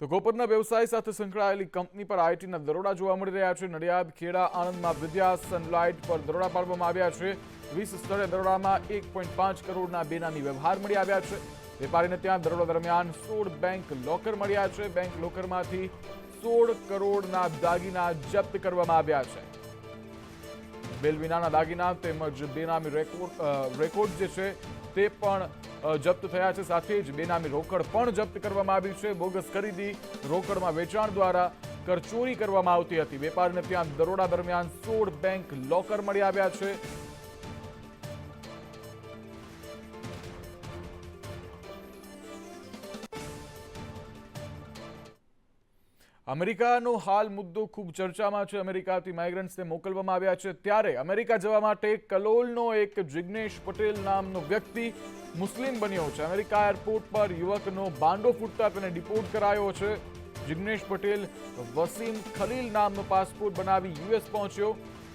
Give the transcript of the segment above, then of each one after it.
તો કોપરના વ્યવસાય સાથે સંકળાયેલી કંપની પર આઈટીના દરોડા જોવા મળી રહ્યા છે। નડિયાદ, ખેડા, આણંદમાં વિદ્યા સનલાઇટ પર દરોડા પાડવામાં આવ્યા છે। 20 સ્થળે દરોડામાં 1.5 કરોડના બેનામી વ્યવહાર મળી આવ્યા છે। વેપારીને ત્યાં દરોડા દરમિયાન 16 બેંક લોકર મળ્યા છે। બેંક લોકરમાંથી 16 કરોડના દાગીના જપ્ત કરવામાં આવ્યા છે। બેલ વિનાના દાગીના તેમજ બેનામી રેકોર્ડ જે છે તે પણ જપ્ત થયા છે। સાથે જ બેનામી રોકડ પણ જપ્ત કરવામાં આવી છે। બોગસ ખરીદી રોકડમાં વેચાણ દ્વારા કરચોરી કરવામાં આવતી હતી। વેપારીને ત્યાં દરોડા દરમિયાન 16 બેંક લોકર મળી આવ્યા છે। અમેરિકાનો હાલ મુદ્દો ખૂબ ચર્ચામાં છે। અમેરિકાથી માઇગ્રન્ટ્સને મોકલવામાં આવ્યા છે, ત્યારે અમેરિકા જવા માટે કલોલનો એક જિગ્નેશ પટેલ નામનો વ્યક્તિ મુસ્લિમ બન્યો છે। અમેરિકા એરપોર્ટ પર યુવકનો બાંડો ફૂટતા તેને ડિપોર્ટ કરાયો છે। જિગ્નેશ પટેલ વસીમ ખલીલ નામનો પાસપોર્ટ બનાવી યુએસ પહોંચ્યો।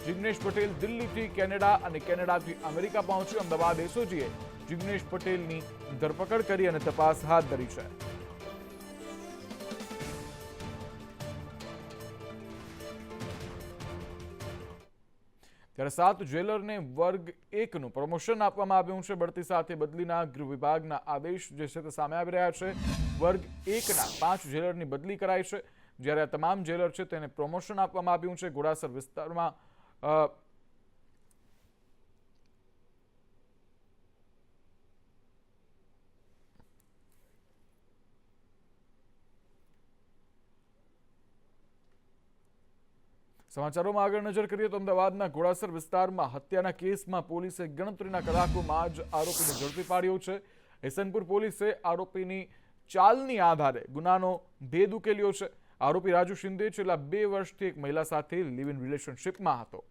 જિગ્નેશ પટેલ દિલ્હીથી કેનેડા અને કેનેડાથી અમેરિકા પહોંચ્યો। અમદાવાદ એસઓજીએ જિગ્નેશ પટેલની ધરપકડ કરી અને તપાસ હાથ ધરી છે। ત્યારે 7 જેલરને વર્ગ 1નું પ્રમોશન આપવામાં આવ્યું છે। બઢતી સાથે બદલીના ગૃહ વિભાગના આદેશ જે છે તે સામે આવી રહ્યા છે। વર્ગ 1ના 5 જેલરની બદલી કરાઈ છે, જ્યારે આ તમામ જેલર છે તેને પ્રમોશન આપવામાં આવ્યું છે। ઘોડાસર વિસ્તારમાં સમાચારોમાં આગળ નજર કરીએ તો અમદાવાદના ઘોડાસર વિસ્તારમાં હત્યાના કેસમાં પોલીસે ગણતરીના કલાકોમાં જ આરોપીને ઝડપી પાડ્યો છે। એસનપુર પોલીસે આરોપીની ચાલની આધારે ગુનાનો ભેદ ઉકેલ્યો છે। આરોપી રાજુ શિંદે છેલ્લા 2 વર્ષથી એક મહિલા સાથે લિવ ઇન રિલેશનશિપમાં હતો।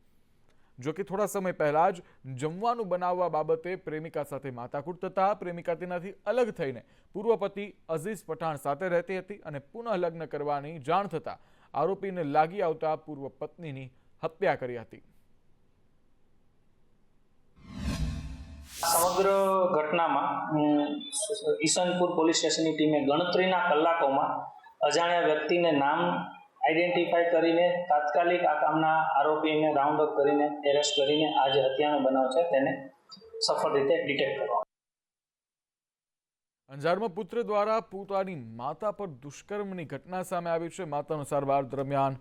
જો કે થોડા સમય પહેલા જ જમવાનું બનાવવા બાબતે પ્રેમિકા સાથે માથાકૂટ થતા પ્રેમિકા તેનાથી અલગ થઈને પૂર્વ પતિ અઝીઝ પઠાણ સાથે રહેતી હતી અને પુનઃ લગ્ન કરવાની જાણ થતા આરોપીને લાગી આવતા પૂર્વ પત્નીની હત્યા કરી હતી। સમગ્ર ઘટનામાં ઈસનપુર પોલીસ સ્ટેશનની ટીમે ગણતરીના કલાકોમાં અજાણ્યા વ્યક્તિને નામ આઈડેન્ટિફાઈ કરીને તાત્કાલિક આ કામના આરોપીને રાઉન્ડ અપ કરીને એરેસ્ટ કરીને આ જે હત્યાનો બનાવ છે તેને સફળ રીતે ડિટેક્ટ કરવા। અંજારમાં પુત્ર દ્વારા પોતાની માતા પર દુષ્કર્મની ઘટના સામે આવી છે। માતાનું સારવાર દરમિયાન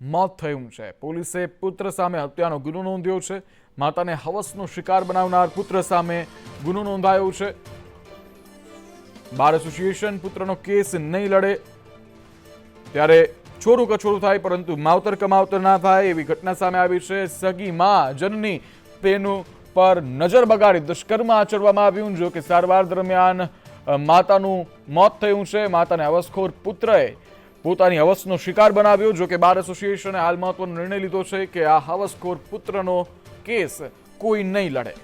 મોત થયું છે। પોલીસે પુત્ર સામે હત્યાનો ગુનો નોંધ્યો છે। માતાને હવસનો શિકાર બનાવનાર પુત્ર સામે ગુનો નોંધાયો છે। બાર એસોસિએશન પુત્રનો કેસ નહીં લડે ત્યારે છોરું કછોરું થાય, પરંતુ માવતર કમાવતર ના થાય એવી ઘટના સામે આવી છે। સગી માં જનની તેનું પર નજર બગાડી દુષ્કર્મ આચરવામાં આવ્યું। જો કે સારવાર દરમિયાન માતાનું મોત થયું છે। માતાને હવસખોર પુત્રએ પોતાની હવસનો શિકાર બનાવ્યો। જો કે બાર એસોસિએશને હાલ મહત્વનો નિર્ણય લીધો છે કે આ હવસખોર પુત્રનો કેસ કોઈ નહીં લડે।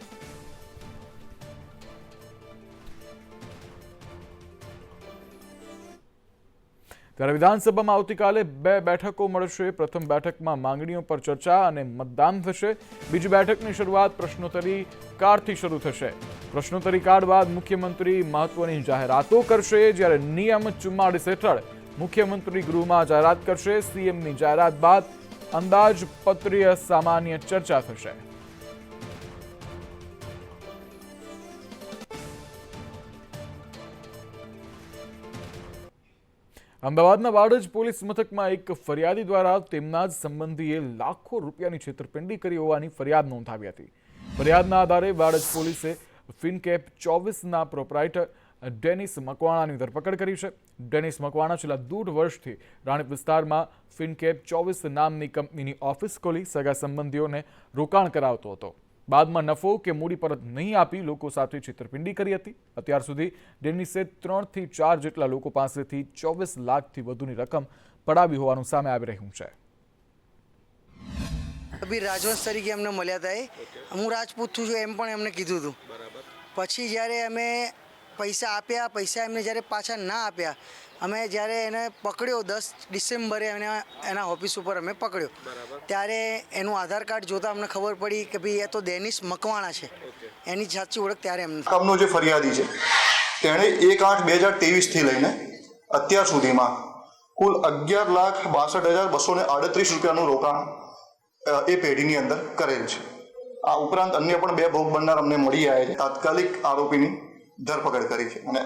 ત્યારે વિધાનસભામાં આવતીકાલે 2 બેઠકો મળશે। પ્રથમ બેઠકમાં માંગણીઓ પર ચર્ચા અને મતદાન થશે। બીજી બેઠકની શરૂઆત પ્રશ્નોત્તરી કાળથી શરૂ થશે। પ્રશ્નોત્તરી કાળ બાદ મુખ્યમંત્રી મહત્વની જાહેરાતો કરશે, જ્યારે નિયમ 44 હેઠળ મુખ્યમંત્રી ગૃહમાં જાહેરાત કરશે। સીએમની જાહેરાત બાદ અંદાજપત્રીય સામાન્ય ચર્ચા થશે। અમદાવાદના વાડજ પોલીસ મથકમાં એક ફરિયાદી દ્વારા તેમના જ સંબંધીએ લાખો રૂપિયાની છેતરપિંડી કરી હોવાની ફરિયાદ નોંધાવી હતી। ફરિયાદના આધારે વાડજ પોલીસે ફિનકેપ 24ના પ્રોપ્રાઇટર ડેનિસ મકવાણાની ધરપકડ કરી છે। ડેનિસ મકવાણા છેલ્લા 1.5 વર્ષથી રાણીપ વિસ્તારમાં ફિનકેપ 24 નામની કંપનીની ઓફિસ ખોલી સગા સંબંધીઓને રોકાણ કરાવતો હતો। બાદમાં નફો કે મૂડી પરત નહીં આપી લોકો સાથે છેતરપિંડી કરી હતી। અત્યાર સુધી ડેનિસે 3 થી 4 જેટલા લોકો પાસેથી 24 લાખથી વધુની રકમ પડાવી હોવાનું સામે આવી રહ્યું છે। અભી રાજવંશ તરીકે અમને મળ્યા હતા। હું રાજપૂત છું એમ પણ એમને કીધું હતું। પછી જ્યારે અમે પૈસા આપ્યા, પૈસા એમને જ્યારે પાછા ના આપ્યા, અમે જ્યારે એને પકડ્યો 10 ડિસેમ્બરે એના ઓફિસ ઉપર અમે પકડ્યો, ત્યારે એનું આધાર કાર્ડ જોતા અમને ખબર પડી કે ભાઈ એ તો ડેનિસ મકવાણા છે। એની સાચી ઓળખ ત્યારે એમને કામનો જે ફરિયાદી છે તેણે 1/8/2023 થી લઈને અત્યાર સુધીમાં કુલ 11,62,238 રૂપિયાનું રોકાણ એ પેઢીની અંદર કરેલ છે. આ ઉપરાંત અન્ય પણ 2 ભોગ બનનાર અમને મળી આવ્યા છે. તાત્કાલિક આરોપીની ધરપકડ કરી છે અને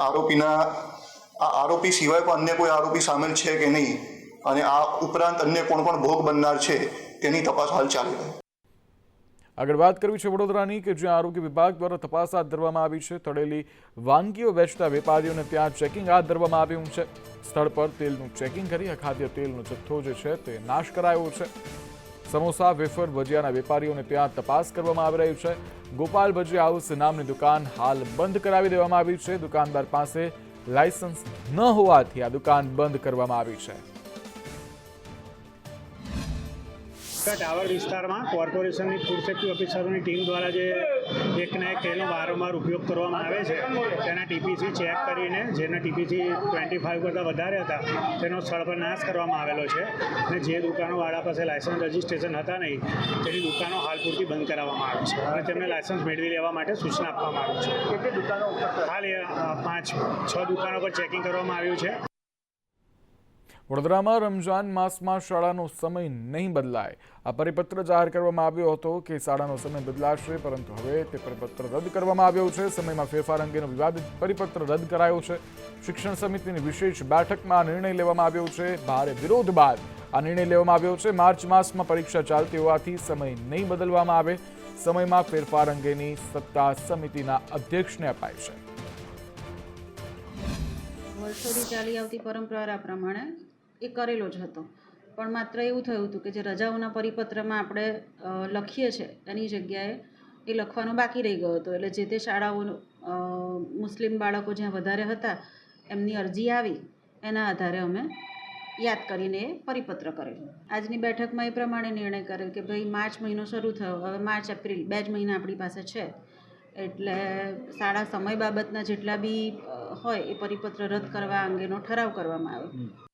આરોપી સિવાય પણ અન્ય કોઈ આરોપી સામેલ છે કે નહીં અને આ ઉપરાંત અન્ય કોણ ભોગ બનનાર છે તેની તપાસ હાલ ચાલી રહી છે. આગળ વાત કરવી છે વડોદરાની કે જ્યાં આરોગ્ય વિભાગ દ્વારા તપાસ હાથ ધરવામાં આવી છે. તળેલી વાનગીઓ વેચતા વેપારીઓને ત્યાં ચેકિંગ હાથ ધરવામાં આવ્યું છે. સ્થળ પર તેલનું ચેકિંગ કરી અખાદ્ય તેલનો જથ્થો જે છે તે નાશ કરાયો છે. સમોસા વેફર ભજીયાના વેપારીઓને ત્યાં તપાસ કરવામાં આવી રહી છે. ગોપાલ ભજીયા હાઉસ નામની દુકાન હાલ બંધ કરાવી દેવામાં આવી છે. દુકાનદાર પાસે લાયસન્સ ન હોવાથી આ દુકાન બંધ કરવામાં આવી છે. ટાવર વિસ્તારમાં કોર્પોરેશનની ફૂડ સેફ્ટી ઓફિસરોની ટીમ દ્વારા જે એકના એક તેલનો વારંવાર ઉપયોગ કરવામાં આવે છે તેના ટીપીસી ચેક કરીને જેના ટીપીસી 25 કરતાં વધારે હતા તેનો સ્થળ પર નાશ કરવામાં આવેલો છે અને જે દુકાનોવાળા પાસે લાયસન્સ રજિસ્ટ્રેશન હતા નહીં તેની દુકાનો હાલ પૂરતી બંધ કરાવવામાં આવી છે અને તેમને લાયસન્સ મેળવી લેવા માટે સૂચના આપવામાં આવી છે. કેટલી દુકાનો હાલ 5-6 દુકાનો પર ચેકિંગ કરવામાં આવ્યું છે. વડોદરામાં રમઝાન માસમાં શાળાનો સમય નહીં બદલાય. આ પરિપત્ર જાહેર કરવામાં આવ્યો હતો કે શાળાનો સમય બદલાશે, પરંતુ હવે તે પરિપત્ર રદ કરવામાં આવ્યો છે. સમયમાં ફેરફાર અંગેનો વિવાદિત પરિપત્ર રદ કરાયો છે. શિક્ષણ સમિતિની વિશેષ બેઠકમાં આ નિર્ણય લેવામાં આવ્યો છે. ભારે વિરોધ બાદ આ નિર્ણય લેવામાં આવ્યો છે. માર્ચ માસમાં પરીક્ષા ચાલતી હોવાથી સમય નહીં બદલવામાં આવે. સમયમાં ફેરફાર અંગેની સત્તા સમિતિના અધ્યક્ષને અપાય છે. વર્ષોથી ચાલી આવતી પરંપરા પ્રમાણે એ કરેલો જ હતો, પણ માત્ર એવું થયું હતું કે જે રજાઓના પરિપત્રમાં આપણે લખીએ છીએ એની જગ્યાએ એ લખવાનું બાકી રહી ગયો હતો. એટલે જે તે શાળાઓ મુસ્લિમ બાળકો જ્યાં વધારે હતા એમની અરજી આવી એના આધારે અમે યાદ કરીને એ પરિપત્ર કરેલો. આજની બેઠકમાં એ પ્રમાણે નિર્ણય કરેલ કે ભાઈ માર્ચ મહિનો શરૂ થયો, હવે માર્ચ એપ્રિલ 2 જ મહિના આપણી પાસે છે, એટલે શાળા સમય બાબતના જેટલા બી હોય એ પરિપત્ર રદ કરવા અંગેનો ઠરાવ કરવામાં આવ્યો.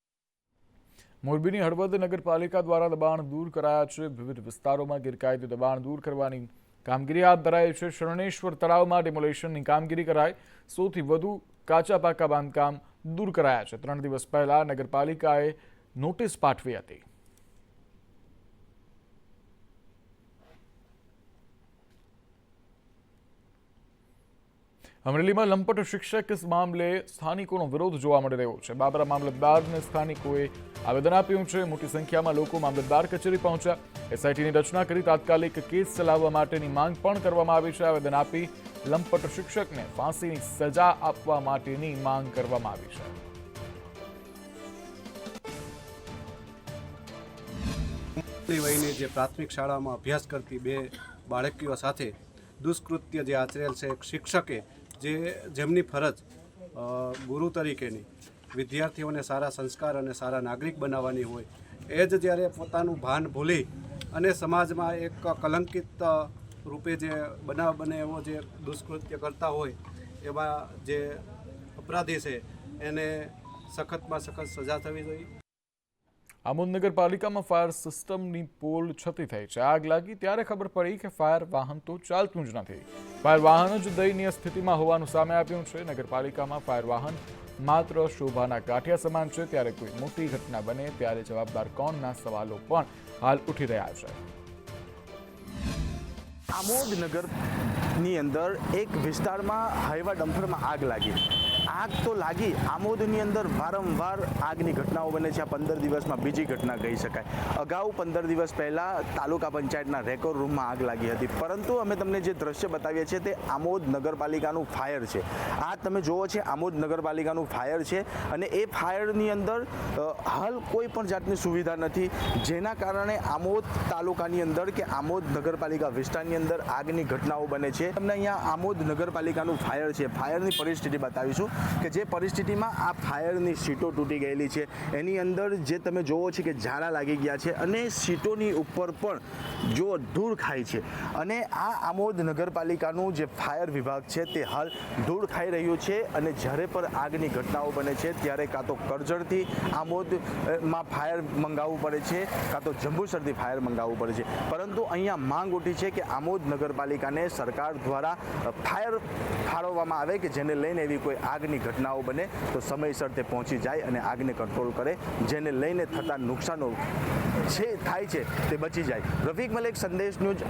મોરબીની હળવદ નગરપાલિકા દ્વારા દબાણ દૂર કરાયા છે. વિવિધ વિસ્તારોમાં ગેરકાયદે દબાણ દૂર કરવાની કામગીરી હાથ ધરાઈ છે. શરણેશ્વર તળાવમાં ડેમોલેશનની કામગીરી કરાઈ. સૌથી વધુ કાચા પાકા બાંધકામ દૂર કરાયા છે. 3 દિવસ પહેલા નગરપાલિકાએ નોટિસ પાઠવી હતી. અમરેલીમાં લંપટ શિક્ષક મામલે સ્થાનિકોનો વિરોધ જોવા મળી રહ્યો છે. બાબરા મામલતદારને સ્થાનિકોએ આવેદન આપ્યું છે. મોટી સંખ્યામાં લોકો મામલતદાર કચેરી પહોંચ્યા. એસઆઈટીની રચના કરી તાત્કાલિક કેસ ચલાવવા માટેની માંગ પણ કરવામાં આવી છે. આવેદન આપી લંપટ શિક્ષકને ફાંસીની સજા આપવા માટેની માંગ કરવામાં આવી છે. વયની જે પ્રાથમિક શાળામાં અભ્યાસ કરતી 2 બાળકીઓ સાથે દુષ્કૃત્ય જે આચરેલ છે, શિક્ષકે જેમની ફરજ ગુરુ તરીકેની વિદ્યાર્થીઓને સારા સંસ્કાર અને સારા નાગરિક બનાવવાની હોય, એ જ જ્યારે પોતાનું ભાન ભૂલી અને સમાજમાં એક કલંકિત રૂપે જે બનાવ બને એવો જે દુષ્કૃત્ય કરતા હોય એવા જે અપરાધી છે એને સખતમાં સખત સજા થવી જોઈએ. આમોદ નગરપાલિકામાં ફાયર સિસ્ટમની પોલ છતી થઈ છે. આગ લાગી ત્યારે ખબર પડી કે ફાયર વાહન તો ચાલતું જ નથી. ફાયર વાહન જ દયનીય સ્થિતિમાં હોવાનું સામે આવ્યું છે. નગરપાલિકામાં ફાયર વાહન માત્ર શોભાના ગાંઠિયા સમાન છે. ત્યારે કોઈ મોટી ઘટના બને ત્યારે જવાબદાર કોણના સવાલો પણ હાલ ઉઠી રહ્યા છે. આમોદ નગરની અંદર એક વિસ્તારમાં હાઈવા ડમ્પરમાં આગ લાગી. આગ તો લાગી, આમોદની અંદર વારંવાર આગની ઘટનાઓ બને છે. આ 15 દિવસમાં બીજી ઘટના કહી શકાય. અગાઉ 15 દિવસ પહેલાં તાલુકા પંચાયતના રેકોર્ડ રૂમમાં આગ લાગી હતી, પરંતુ અમે તમને જે દ્રશ્ય બતાવીએ છીએ તે આમોદ નગરપાલિકાનું ફાયર છે. આ તમે જુઓ છે આમોદ નગરપાલિકાનું ફાયર છે અને એ ફાયરની અંદર હાલ કોઈ પણ જાતની સુવિધા નથી, જેના કારણે આમોદ તાલુકાની અંદર કે આમોદ નગરપાલિકા વિસ્તારની અંદર આગની ઘટનાઓ બને છે. તમને અહીંયા આમોદ નગરપાલિકાનું ફાયર છે, ફાયરની પરિસ્થિતિ બતાવીશું કે જે પરિસ્થિતિમાં આ ફાયરની સીટો તૂટી ગયેલી છે. એની અંદર જે તમે જોવો છો કે ઝાડા લાગી ગયા છે અને સીટોની ઉપર પણ જો ધૂળ ખાય છે. અને આ આમોદ નગરપાલિકાનું જે ફાયર વિભાગ છે તે હાલ ધૂળ ખાઈ રહ્યું છે અને જ્યારે પણ આગની ઘટનાઓ બને છે ત્યારે કાં તો કરજણથી આમોદમાં ફાયર મંગાવવું પડે છે, કાં તો જંબુસરથી ફાયર મંગાવવું પડે છે. પરંતુ અહીંયા માંગ ઉઠી છે કે આમોદ નગરપાલિકાને સરકાર દ્વારા ફાયર ફાળવવામાં આવે કે જેને લઈને એવી કોઈ આગની આગની ઘટનાઓ બને તો સમયસર તે પહોંચી જાય અને આગને કંટ્રોલ કરે, જેને લઈને થતા નુકસાનો છે થાય છે તે બચી જાય. રફીક મલેક, સંદેશ ન્યૂઝ.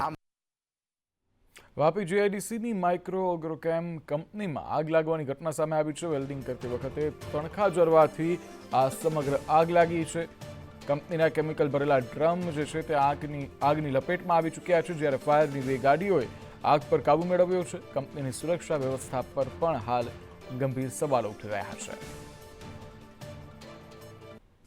વાપી જીઆઈડીસીની માઇક્રો અગ્રોકેમ કંપનીમાં આગ લાગવાની ઘટના સામે આવી છે. વેલ્ડિંગ કરતી વખતે તણખા જરવાથી આ સમગ્ર આગ લાગી છે. કંપનીના કેમિકલ ભરેલા ડ્રમ જે છે તે આગની લપેટમાં આવી ચૂક્યા છે, જ્યારે ફાયરની 2 ગાડીઓએ આગ પર કાબુ મેળવ્યો છે. કંપનીની સુરક્ષા વ્યવસ્થા પર પણ હાલ ગંભીર સવાલો ઉઠી રહ્યા છે.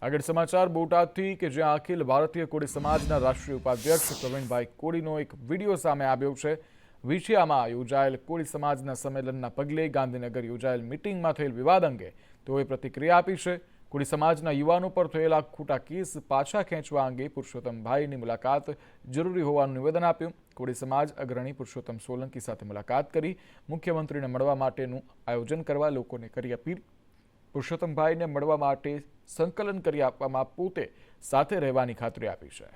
આગળ સમાચાર બોટાદથી કે જ્યાં અખિલ ભારતીય કોળી સમાજના રાષ્ટ્રીય ઉપાધ્યક્ષ પ્રવીણભાઈ કોળીનો એક વિડીયો સામે આવ્યો છે. વિછિયામાં યોજાયેલ કોળી સમાજના સંમેલનના પગલે ગાંધીનગર યોજાયેલ મિટિંગમાં થયેલ વિવાદ અંગે તેઓએ પ્રતિક્રિયા આપી છે. કોળી સમાજના યુવાનો પર થયેલા ખોટા કેસ પાછા ખેંચવા અંગે પુરુષોત્તમભાઈની મુલાકાત જરૂરી હોવાનું નિવેદન આપ્યું. કોળી સમાજ અગ્રણી પુરુષોત્તમ સોલંકી સાથે મુલાકાત કરી મુખ્યમંત્રીને મળવા માટેનું આયોજન કરવા લોકોને કરી અપીલ. પુરુષોત્તમભાઈને મળવા માટે સંકલન કરી આપવામાં પોતે સાથે રહેવાની ખાતરી આપી છે.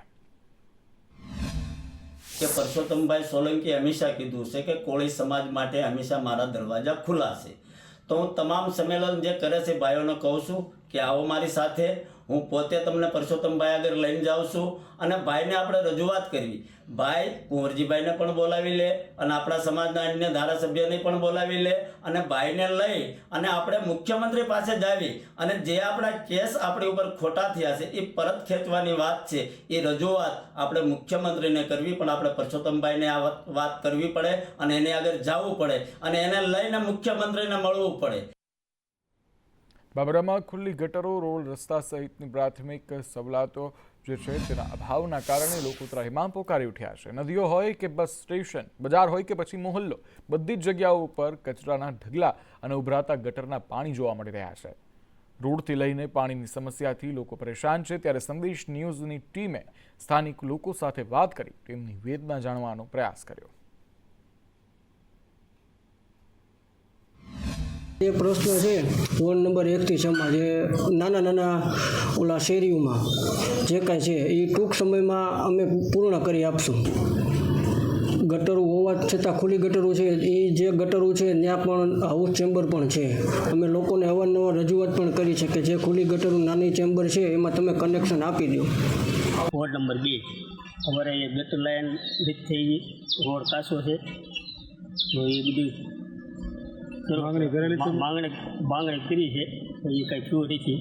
કે પુરુષોત્તમભાઈ સોલંકી હંમેશા કીધું છે કે કોળી સમાજ માટે હંમેશા મારા દરવાજા ખુલ્લા છે. તો હું તમામ સંમેલન જે કરે છે ભાઈઓને કહું છું કે આવો મારી સાથે. હું પોતે તમને પુરુષોત્તમભાઈ આગળ લઈને જાઉં છું અને ભાઈને આપણે રજૂઆત કરવી. ભાઈ કુંવરજીભાઈને પણ બોલાવી લે અને આપણા સમાજના અન્ય ધારાસભ્યને પણ બોલાવી લે અને ભાઈને લઈ અને આપણે મુખ્યમંત્રી પાસે જાવી અને જે આપણા કેસ આપણી ઉપર ખોટા થયા છે એ પરત ખેંચવાની વાત છે. એ રજૂઆત આપણે મુખ્યમંત્રીને કરવી, પણ આપણે પુરુષોત્તમભાઈને આ વાત કરવી પડે અને એને આગળ જવું પડે અને એને લઈને મુખ્યમંત્રીને મળવું પડે. બાબરામાં ખુલ્લી ગટરો, રોડ, રસ્તા સહિતની પ્રાથમિક સવલતો જે છે તેના અભાવના કારણે લોકો ત્રાહિમામ પોકારી ઉઠ્યા છે. નદીઓ હોય કે બસ સ્ટેશન, બજાર હોય કે પછી મોહલ્લો, બધી જ જગ્યાઓ ઉપર કચરાના ઢગલા અને ઉભરાતા ગટરના પાણી જોવા મળી રહ્યા છે. રોડથી લઈને પાણીની સમસ્યાથી લોકો પરેશાન છે. ત્યારે સંદેશ ન્યૂઝની ટીમે સ્થાનિક લોકો સાથે વાત કરી તેમની વેદના જાણવાનો પ્રયાસ કર્યો. એ પ્રશ્ન છે વોર્ડ નંબર 1 થી સમાજ જે નાના ઓલા શેરીઓમાં જે કાંઈ છે એ ટૂંક સમયમાં અમે પૂર્ણ કરી આપશું. ગટરો હોવા છતાં ખુલ્લી ગટરો છે, એ જે ગટરો છે ત્યાં પણ હાઉસ ચેમ્બર પણ છે. અમે લોકોને અવારનવાર રજૂઆત પણ કરી છે કે જે ખુલ્લી ગટરો નાની ચેમ્બર છે એમાં તમે કનેક્શન આપી દો. વોર્ડ નંબર 2 અમારે એ ગટર લાઈન રીત થઈ ગઈ, રોડ કાચો છે, તો એ બધું માંગણી કરી છે, એ કાંઈ થયું નથી.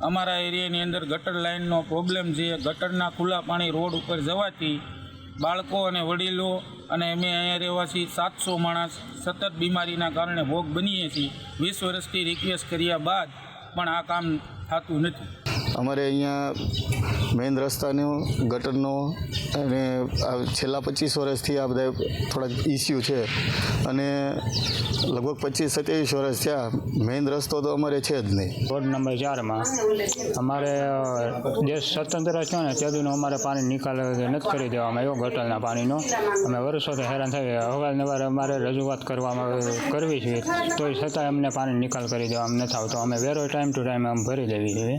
અમારા એરિયાની અંદર ગટર લાઇનનો પ્રોબ્લેમ છે. ગટરના ખુલ્લા પાણી રોડ ઉપર જવાથી બાળકો અને વડીલો અને અમે અહીંયા રહેવાસી 700 માણસ સતત બીમારીના કારણે ભોગ બનીએ છીએ. 20 વર્ષથી રિક્વેસ્ટ કર્યા બાદ પણ આ કામ થતું નથી. અમારે અહીંયા મેઇન રસ્તાનો, ગટરનો અને છેલ્લા 25 વર્ષથી આ બધા થોડાક ઇસ્યુ છે અને લગભગ 25-27 વર્ષ થયા મેઇન રસ્તો તો અમારે છે જ નહીં. વોર્ડ નંબર 4માં અમારે દેશ સ્વતંત્ર થયો ને ત્યાંનો અમારે પાણી નિકાલ નથી કરી દેવામાં આવ્યો ગટરના પાણીનો. અમે વર્ષોથી હેરાન થઈ અવારનવાર અમારે રજૂઆત કરવી છે, તોય છતાં અમને પાણી નિકાલ કરી દેવામાં નથી આવતો. અમે વેરો ટાઈમ ટુ ટાઈમ અમે ભરી દેવી જોઈએ.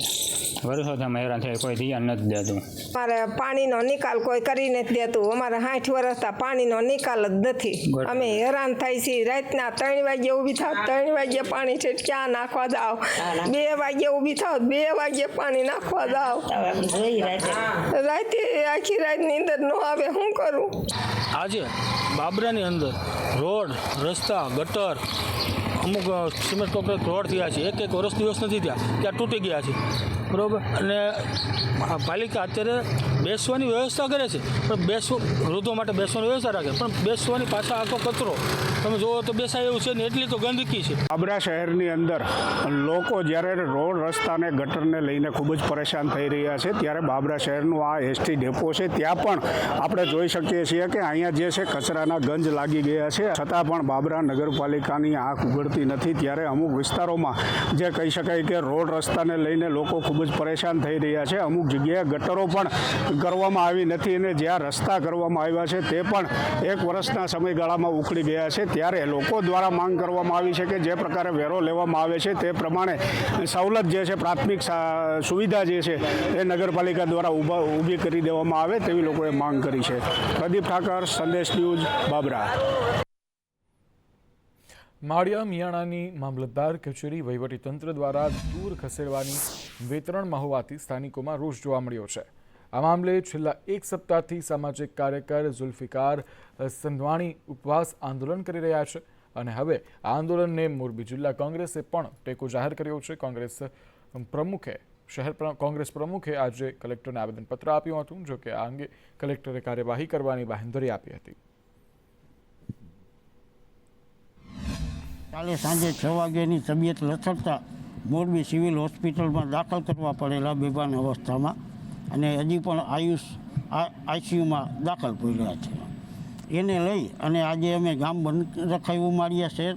વર્ષોથી અમે હેરાન થઈ, કોઈ ધ્યાન નથી દેતું. અમારે પાણીનો નિકાલ કોઈ કરી નથી દેતું. અમારે 60 વર્ષથી પાણીનો નિકાલ જ નથી. અમે હેરાન થાય છીએ. રાતના 3 વાગે ઊભી થાવ, 3 વાગે પાણી છે ક્યાં નાખવા જાવ, 2 વાગે ઊભી થાવ, 2 વાગે પાણી નાખવા જાવ. રાતે આખી રાત નીંદર ન આવે, શું કરું? આજે બાબરાની અંદર રોડ, રસ્તા, ગટર, અમુક સિમેન્ટ કોન્ક્રીટ રોડ થયા છે, એક વર્ષ દિવસ નથી થયા ત્યાં તૂટી ગયા છે, બરાબર. અને પાલિકા અત્યારે બેસવાની વ્યવસ્થા કરે છે, પણ વૃદ્ધો માટે બેસવાની વ્યવસ્થા રાખે, પણ બેસવાની પાછા આખો કચરો તમે જુઓ તો બેસાય એવું છે ને, એટલી તો ગંદકી છે. બાબરા શહેરની અંદર લોકો જ્યારે રોડ, રસ્તા અને ગટરને લઈને ખૂબ જ પરેશાન થઈ રહ્યા છે, ત્યારે બાબરા શહેરનું આ એસટી ડેપો છે ત્યાં પણ આપણે જોઈ શકીએ છીએ કે અહીંયા જે છે કચરાના ગંજ લાગી ગયા છે, છતાં પણ બાબરા નગરપાલિકાની આંખ ઉઘડતી નથી. ત્યારે અમુક વિસ્તારોમાં જે કહી શકાય કે રોડ, રસ્તાને લઈને લોકો ખૂબ જ પરેશાન થઈ રહ્યા છે. અમુક જગ્યાએ ગટરો પણ કરવામાં આવી નથી અને જ્યાં રસ્તા કરવામાં આવ્યા છે તે પણ 1 વર્ષના સમયગાળામાં ઉખડી ગયા છે. ત્યારે લોકો દ્વારા માંગ કરવામાં આવી છે કે જે પ્રકારે વેરો લેવામાં આવે છે તે પ્રમાણે સવલત જે છે, પ્રાથમિક સુવિધા જે છે એ નગરપાલિકા દ્વારા ઊભી કરી દેવામાં આવે તેવી લોકોએ માંગ કરી છે. પ્રદીપ ઠાકર, સંદેશ ન્યૂઝ, બાબરા. માળિયા મિયાણાની મામલતદાર કચેરી વહીવટીતંત્ર દ્વારા દૂર ખસેડવાની વેતરણમાં હોવાથી સ્થાનિકોમાં રોષ જોવા મળ્યો છે. આ મામલે છેલ્લા એક સપ્તાહથી સામાજિક કાર્યકર ઝુલ્ફિકાર સંધવાણી ઉપવાસ આંદોલન કરી રહ્યા છે અને હવે આ આંદોલનને મોરબી જિલ્લા કોંગ્રેસે પણ ટેકો જાહેર કર્યો છે. કોંગ્રેસ પ્રમુખે આજે કલેક્ટરને આવેદનપત્ર આપ્યું હતું, જોકે આ અંગે કલેક્ટરે કાર્યવાહી કરવાની બાંહેધરી આપી હતી. કાલે સાંજે 6 વાગ્યાની તબિયત લથડતા મોરબી સિવિલ હોસ્પિટલમાં દાખલ કરવા પડેલા બેભાન અવસ્થામાં અને હજી પણ આઈસીયુમાં દાખલ પડ્યા છે. એને લઈ અને આજે અમે ગામ બંધ રખાયું માળિયા શહેર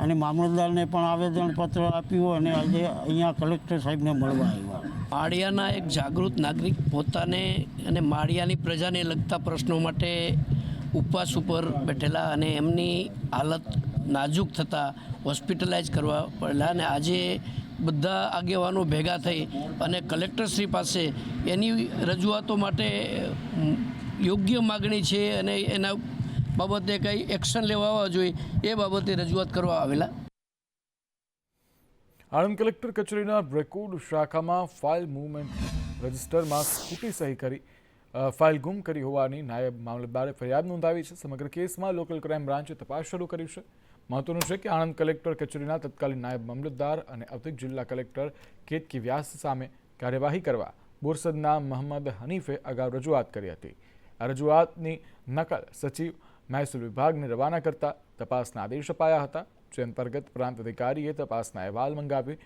અને મામલતદારને પણ આવેદનપત્ર આપ્યું અને આજે અહીંયા કલેક્ટર સાહેબને મળવા આવ્યા. માળિયાના એક જાગૃત નાગરિક પોતાને અને માળિયાની પ્રજાને લગતા પ્રશ્નો માટે ઉપવાસ ઉપર બેઠેલા અને એમની હાલત નાજુક થતાં હોસ્પિટલાઇઝ કરવા પડેલા અને આજે બધા આગેવાનો ભેગા થઈ અને કલેક્ટરશ્રી પાસે એની રજૂઆતો માટે યોગ્ય માગણી છે અને એના બાબતે કંઈ એક્શન લેવા જોઈએ એ બાબતે રજૂઆત કરવા આવેલા. આણંદ કલેક્ટર કચેરીના રેકોર્ડ શાખામાં ફાઇલ મૂવમેન્ટ રજિસ્ટરમાં ખોટી સહી કરી ફાઇલ ગુમ કરી હોવાની નાયબ મામલતદારે ફરિયાદ નોંધાવી છે. સમગ્ર કેસમાં લોકલ ક્રાઇમ બ્રાન્ચે તપાસ શરૂ કરી છે. મહત્વનું છે કે આણંદ કલેક્ટર કચેરીના તત્કાલીન નાયબ મામલતદાર અને અધિક જિલ્લા કલેક્ટર કેતકી વ્યાસ સામે કાર્યવાહી કરવા બોરસદના મોહમ્મદ હનીફે અગાઉ રજૂઆત કરી હતી. આ રજૂઆતની નકલ સચિવ મહેસૂલ વિભાગને રવાના કરતા તપાસના આદેશ અપાયા હતા, જે અંતર્ગત પ્રાંત અધિકારીએ તપાસના અહેવાલ મંગાવી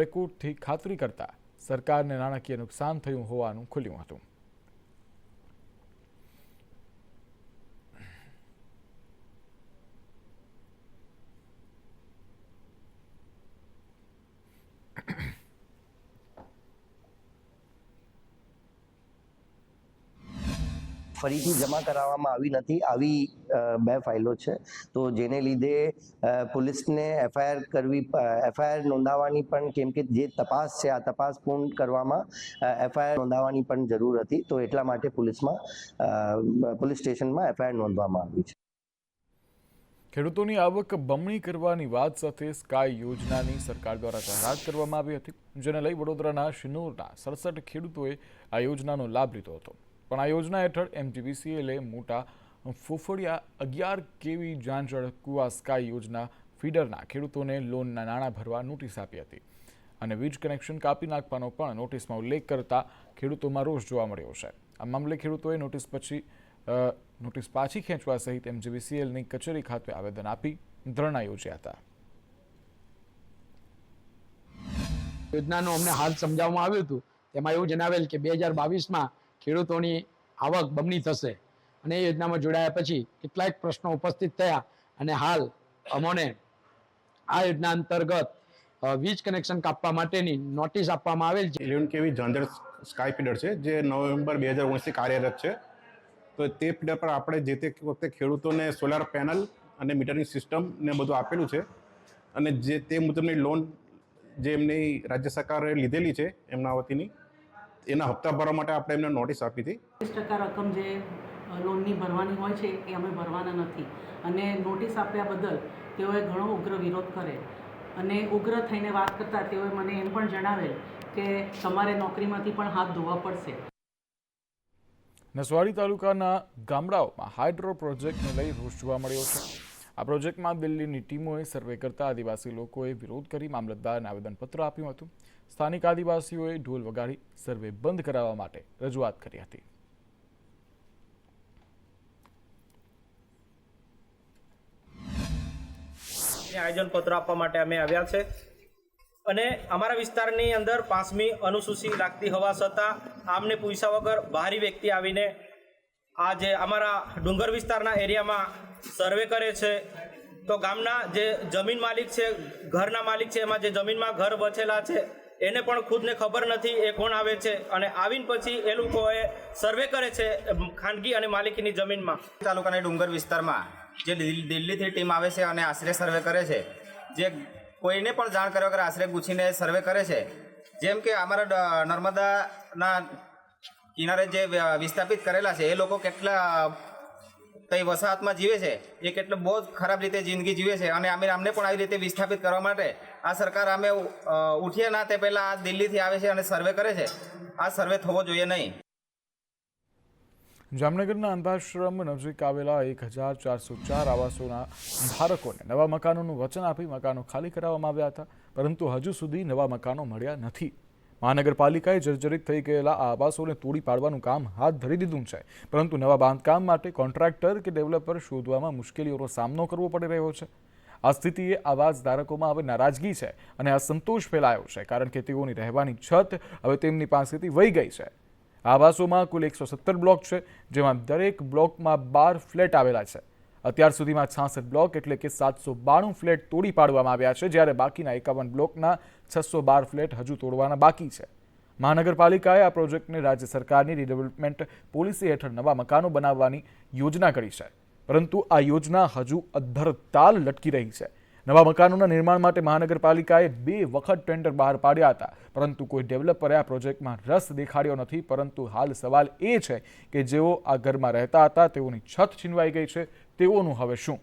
રેકોર્ડથી ખાતરી કરતા સરકારને નાણાકીય નુકસાન થયું હોવાનું ખુલ્યું હતું. ફરીથી જમા કરાવવામાં આવી નથી. આવી 2 ફાઇલો છે, તો જેને લીધે પોલીસને એફઆઈઆર નોંધાવવાની પણ, કેમ કે જે તપાસ છે આ તપાસ પૂર્ણ કરવામાં એફઆઈઆર નોંધાવવાની પણ જરૂર હતી, તો એટલા માટે પોલીસ સ્ટેશનમાં એફઆઈઆર નોંધવામાં આવી છે. ખેડૂતોની આવક બમણી કરવાની વાત સાથે સ્કાય યોજનાની સરકાર દ્વારા જાહેરાત કરવામાં આવી હતી, જેને લઈ વડોદરાના શિનોરના 67 ખેડૂતોએ આ યોજનાનો લાભ લીધો હતો. પણ આ યોજના હેઠળ MGVCLએ મોટા ફોફડિયા 11 kV જાંજળ કુવા સ્કાય યોજના ફીડરના ખેડૂતોને લોનના નાણાં ભરવા નોટિસ આપી હતી અને વીજ કનેક્શન કાપી નાખવાનો પણ નોટિસમાં ઉલ્લેખ કરતા ખેડૂતોમાં રોષ જોવા મળ્યો છે. આ મામલે ખેડૂતોએ નોટિસ પાછી ખેંચવા સહિત MGVCLની કચેરી ખાતે આવેદન આપી ધરણા યોજ્યા હતા. યોજનાનું અમને હાલ સમજાવવામાં આવ્યું હતું, તેમાં એવું જણાવેલ કે 2022માં ખેડૂતોની આવક બમણી થશે અને એ યોજનામાં જોડાયા પછી કેટલાક પ્રશ્નો ઉપસ્થિત થયા અને હાલ અમોને આ યોજના અંતર્ગત વીજ કનેક્શન કાપવા માટેની નોટિસ આપવામાં આવેલ છે. 11 kV ઝાંઝર સ્કાય ફીડર છે, જે નવેમ્બર 2019થી કાર્યરત છે. તો તે ફીડર પર આપણે જે તે વખતે ખેડૂતોને સોલાર પેનલ અને મીટરિંગ સિસ્ટમ ને બધું આપેલું છે અને જે તે મુજબની લોન જે એમની રાજ્ય સરકારે લીધેલી છે એમના વતીની, એના હપ્તા ભરવા માટે આપણે એમને નોટિસ આપી હતી. 20% રકમ જે લોનની ભરવાની હોય છે એ અમે ભરવાના નથી અને નોટિસ આપ્યા બદલ તેઓએ ઘણો ઉગ્ર વિરોધ કરે અને ઉગ્ર થઈને વાત કરતા તેઓએ મને એમ પણ જણાવેલ કે તમારે નોકરીમાંથી પણ હાથ ધોવા પડશે. નસવાડી તાલુકાના ગામડાઓમાં હાઇડ્રો પ્રોજેક્ટને લઈ રોષ જોવા મળ્યો છે. આ પ્રોજેક્ટમાં દિલ્હીની ટીમોએ સર્વે કરતા આદિવાસી લોકોએ વિરોધ કરી મામલતદારને આવેદનપત્ર આપ્યું હતું. સ્થાનિક આદિવાસીઓએ ઢોલ વગાડી સર્વે બંધ કરાવવા માટે રજૂઆત કરી હતી. આયોજન પત્ર આપવા માટે અમે આવ્યા છે અને અમારા વિસ્તારની અંદર 5મી અનુસૂચિ લાગતી હોવા છતાં આમને પૂછ્યા વગર બહારી વ્યક્તિ આવીને આ જે અમારા ડુંગર વિસ્તારના એરિયામાં સર્વે કરે છે. તો ગામના જે જમીન માલિક છે, ઘરના માલિક છે, એમાં જે જમીનમાં ઘર બચેલા છે એને પણ ખુદને ખબર નથી એ કોણ આવે છે અને આવીને પછી એ લોકોએ સર્વે કરે છે ખાનગી અને માલિકીની જમીનમાં. તાલુકાના ડુંગર વિસ્તારમાં જે દિલ્હીથી ટીમ આવે છે અને આશરે સર્વે કરે છે, જે કોઈને પણ જાણ કર્યા વગર આશરે ગુછીને સર્વે કરે છે. જેમ કે અમારા નર્મદાના કિનારે જે વિસ્થાપિત કરેલા છે એ લોકો તઈ વસાહતમાં જીવે છે એ કેટલો બહુ જ ખરાબ રીતે જિંદગી જીવે છે અને અમને પણ આવી રીતે વિસ્થાપિત કરવા માટે આ સરકાર અમે ઉઠીએ ના તે પહેલાં આ દિલ્હીથી આવે છે અને સર્વે કરે છે. આ સર્વે થવો જોઈએ નહીં. જામનગરના અંધાશ્રમ નજીક આવેલા 1404 આવાસોના ધારકોને નવા મકાનોનું વચન આપી મકાનો ખાલી કરાવવામાં આવ્યા હતા, પરંતુ હજુ સુધી નવા મકાનો મળ્યા નથી. મહાનગરપાલિકાએ જર્જરિત થઈ ગયેલા આ આવાસોને તોડી પાડવાનું કામ હાથ ધરી દીધું છે, પરંતુ નવા બાંધકામ માટે કોન્ટ્રાક્ટર કે ડેવલપર શોધવામાં મુશ્કેલીઓનો સામનો કરવો પડી રહ્યો છે. આ સ્થિતિએ આવાસ ધારકોમાં હવે નારાજગી છે અને અસંતોષ ફેલાયો છે, કારણ કે તેઓની રહેવાની છત હવે તેમની પાસેથી વહી ગઈ છે. આવાસોમાં કુલ 117 બ્લોક છે, જેમાં દરેક બ્લોકમાં 12 ફ્લેટ આવેલા છે. અત્યાર સુધીમાં 66 બ્લોક એટલે કે 792 ફ્લેટ તોડી પાડવામાં આવ્યા છે, જ્યારે બાકીના 51 બ્લોકના 612 ફ્લેટ હજુ તોડવાના બાકી છે. મહાનગરપાલિકાએ આ પ્રોજેક્ટને રાજ્ય સરકારની રીડેવલપમેન્ટ પોલિસી હેઠળ નવા મકાનો બનાવવાની યોજના કરી છે, પરંતુ આ યોજના હજુ અધ્ધરતાલ લટકી રહી છે. નવા મકાનોના નિર્માણ માટે મહાનગરપાલિકાએ 2 વખત ટેન્ડર બહાર પાડ્યા હતા, પરંતુ કોઈ ડેવલપરે આ પ્રોજેક્ટમાં રસ દેખાડ્યો નથી. પરંતુ હાલ સવાલ એ છે કે જેઓ આ ઘરમાં રહેતા હતા તેઓની છત છીનવાઈ ગઈ છે, તેઓનું હવે શું?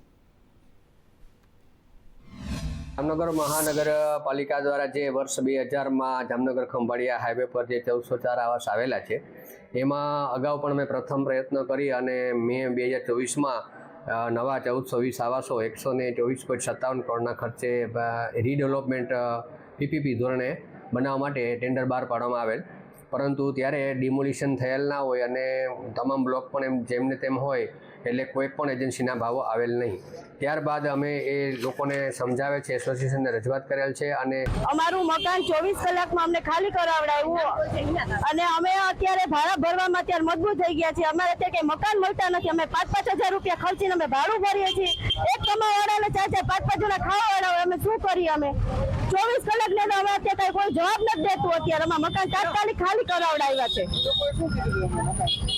જામનગર મહાનગરપાલિકા દ્વારા જે વર્ષ 2000માં જામનગર ખંભાળિયા હાઈવે પર જે 1404 આવાસ આવેલા છે, એમાં અગાઉ પણ મેં પ્રથમ પ્રયત્ન કરી અને મે 2024માં નવા 1420 આવાસો 124.57 કરોડના ખર્ચે રીડેવલપમેન્ટ પીપીપી ધોરણે બનાવવા માટે ટેન્ડર બહાર પાડવામાં આવેલ, પરંતુ ત્યારે ડિમોલિશન થયેલ ના હોય અને તમામ બ્લોક પણ એમ જેમને તેમ હોય એટલે કોઈ પણ એજન્સીના ભાવો આવેલ નહીં. ત્યારબાદ અમે એ લોકોને સમજાવે છે, એસોસિએશનને રજૂઆત કરેલ છે અને અમારું મકાન 24 કલાકમાં અમને ખાલી કરાવડાવ્યું અને અમે અત્યારે ભાડા ભરવામાં અત્યારે મજબૂત થઈ ગયા છીએ. અમારે ત્યાં કંઈ મકાન મળતા નથી. અમે 5-5 હજાર રૂપિયા ખર્ચીને અમે ભાડું ભરીએ છીએ. એક કમાવાળાને 4-4-5-5 જણા ખાવાવાળા હોય, અમે શું કરીએ? અમે 24 કલાક ને અમે અત્યારે કોઈ જવાબ નથી દેતું. અત્યારે અમારા મકાન તાત્કાલિક ખાલી કરાવડાવ્યા છે.